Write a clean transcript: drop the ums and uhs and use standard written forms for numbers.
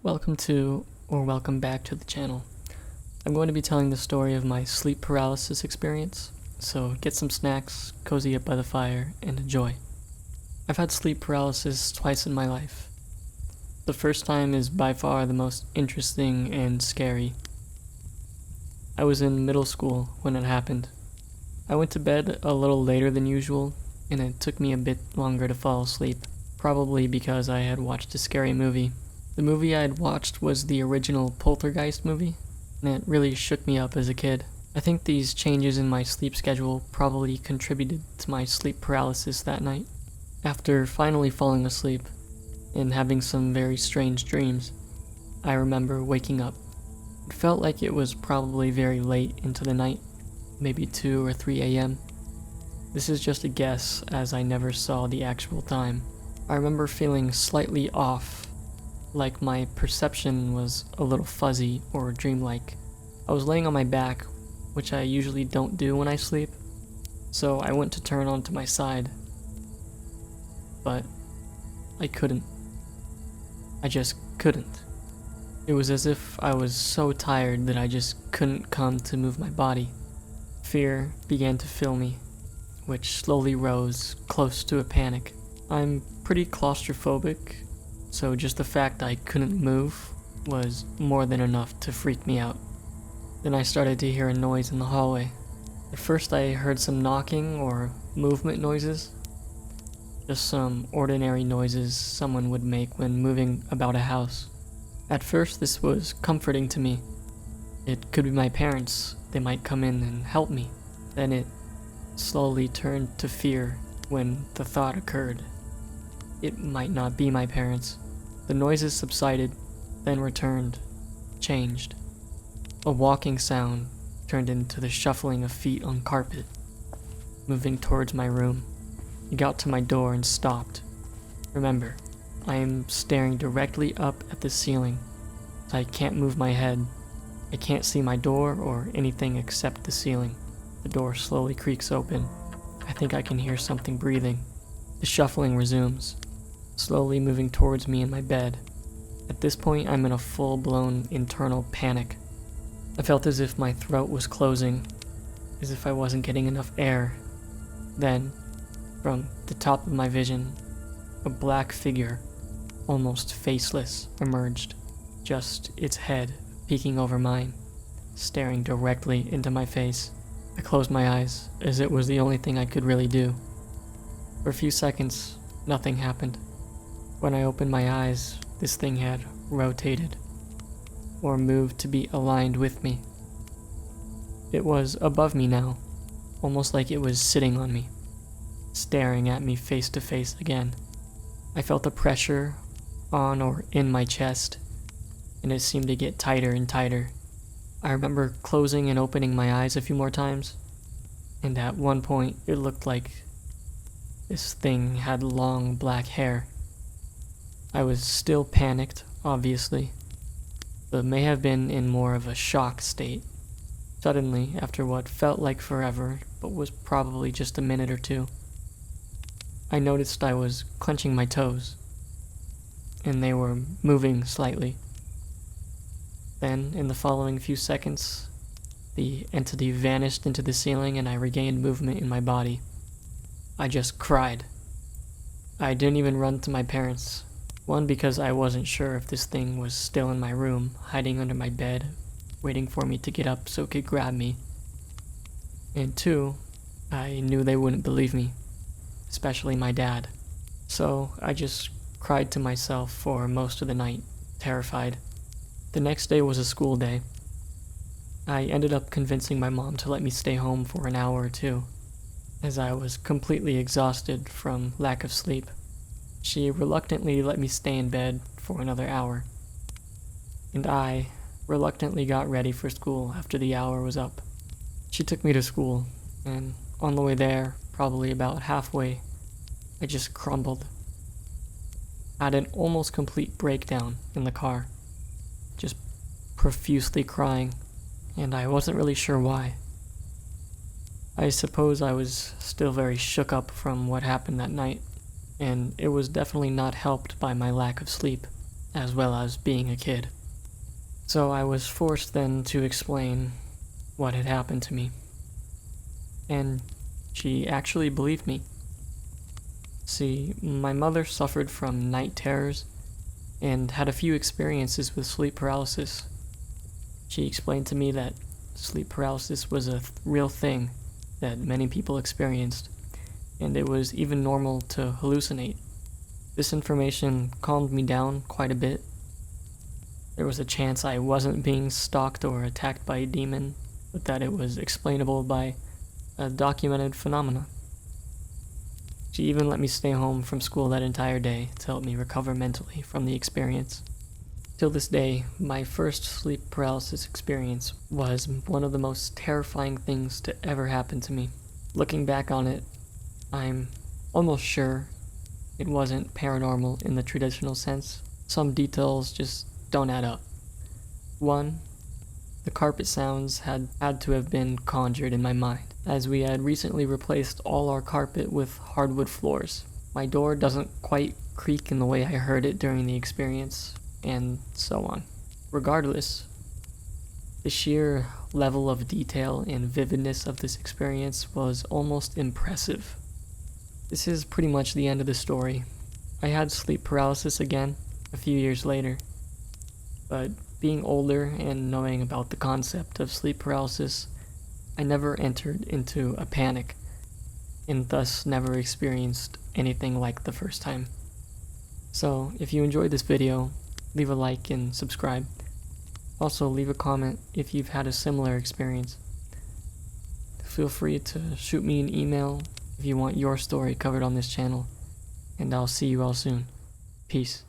Welcome back to the channel. I'm going to be telling the story of my sleep paralysis experience, so get some snacks, cozy up by the fire, and enjoy. I've had sleep paralysis twice in my life. The first time is by far the most interesting and scary. I was in middle school when it happened. I went to bed a little later than usual, and it took me a bit longer to fall asleep, probably because I had watched a scary movie. The movie I had watched was the original Poltergeist movie, and it really shook me up as a kid. I think these changes in my sleep schedule probably contributed to my sleep paralysis that night. After finally falling asleep and having some very strange dreams, I remember waking up. It felt like it was probably very late into the night, maybe 2 or 3 a.m. This is just a guess, as I never saw the actual time. I remember feeling slightly off, like my perception was a little fuzzy or dreamlike. I was laying on my back, which I usually don't do when I sleep, so I went to turn onto my side, but I couldn't. I just couldn't. It was as if I was so tired that I just couldn't come to move my body. Fear began to fill me, which slowly rose close to a panic. I'm pretty claustrophobic, so just the fact I couldn't move was more than enough to freak me out. Then I started to hear a noise in the hallway. At first I heard some knocking or movement noises. Just some ordinary noises someone would make when moving about a house. At first this was comforting to me. It could be my parents. They might come in and help me. Then it slowly turned to fear when the thought occurred. It might not be my parents. The noises subsided, then returned, changed. A walking sound turned into the shuffling of feet on carpet, moving towards my room. It got to my door and stopped. Remember, I am staring directly up at the ceiling. I can't move my head. I can't see my door or anything except the ceiling. The door slowly creaks open. I think I can hear something breathing. The shuffling resumes, slowly moving towards me in my bed. At this point, I'm in a full-blown internal panic. I felt as if my throat was closing, as if I wasn't getting enough air. Then, from the top of my vision, a black figure, almost faceless, emerged, just its head peeking over mine, staring directly into my face. I closed my eyes, as it was the only thing I could really do. For a few seconds, nothing happened. When I opened my eyes, this thing had rotated, or moved to be aligned with me. It was above me now, almost like it was sitting on me, staring at me face to face again. I felt the pressure on or in my chest, and it seemed to get tighter and tighter. I remember closing and opening my eyes a few more times, and at one point it looked like this thing had long black hair. I was still panicked, obviously, but may have been in more of a shock state. Suddenly, after what felt like forever, but was probably just a minute or two, I noticed I was clenching my toes, and they were moving slightly. Then, in the following few seconds, the entity vanished into the ceiling and I regained movement in my body. I just cried. I didn't even run to my parents. One, because I wasn't sure if this thing was still in my room, hiding under my bed, waiting for me to get up so it could grab me. And two, I knew they wouldn't believe me, especially my dad. So I just cried to myself for most of the night, terrified. The next day was a school day. I ended up convincing my mom to let me stay home for an hour or two, as I was completely exhausted from lack of sleep. She reluctantly let me stay in bed for another hour, and I reluctantly got ready for school after the hour was up. She took me to school, and on the way there, probably about halfway, I just crumbled. I had an almost complete breakdown in the car, just profusely crying, and I wasn't really sure why. I suppose I was still very shook up from what happened that night, and it was definitely not helped by my lack of sleep. as well as being a kid. So I was forced then to explain what had happened to me. And she actually believed me. See, my mother suffered from night terrors and had a few experiences with sleep paralysis. She explained to me that sleep paralysis was a real thing that many people experienced, and it was even normal to hallucinate. This information calmed me down quite a bit. There was a chance I wasn't being stalked or attacked by a demon, but that it was explainable by a documented phenomena. She even let me stay home from school that entire day to help me recover mentally from the experience. Till this day, my first sleep paralysis experience was one of the most terrifying things to ever happen to me. Looking back on it, I'm almost sure it wasn't paranormal in the traditional sense. Some details just don't add up. One, the carpet sounds had to have been conjured in my mind, as we had recently replaced all our carpet with hardwood floors. My door doesn't quite creak in the way I heard it during the experience, and so on. Regardless, the sheer level of detail and vividness of this experience was almost impressive. This is pretty much the end of the story. I had sleep paralysis again a few years later, but being older and knowing about the concept of sleep paralysis, I never entered into a panic, and thus never experienced anything like the first time. So, if you enjoyed this video, leave a like and subscribe. Also, leave a comment if you've had a similar experience. Feel free to shoot me an email if you want your story covered on this channel, and I'll see you all soon. Peace.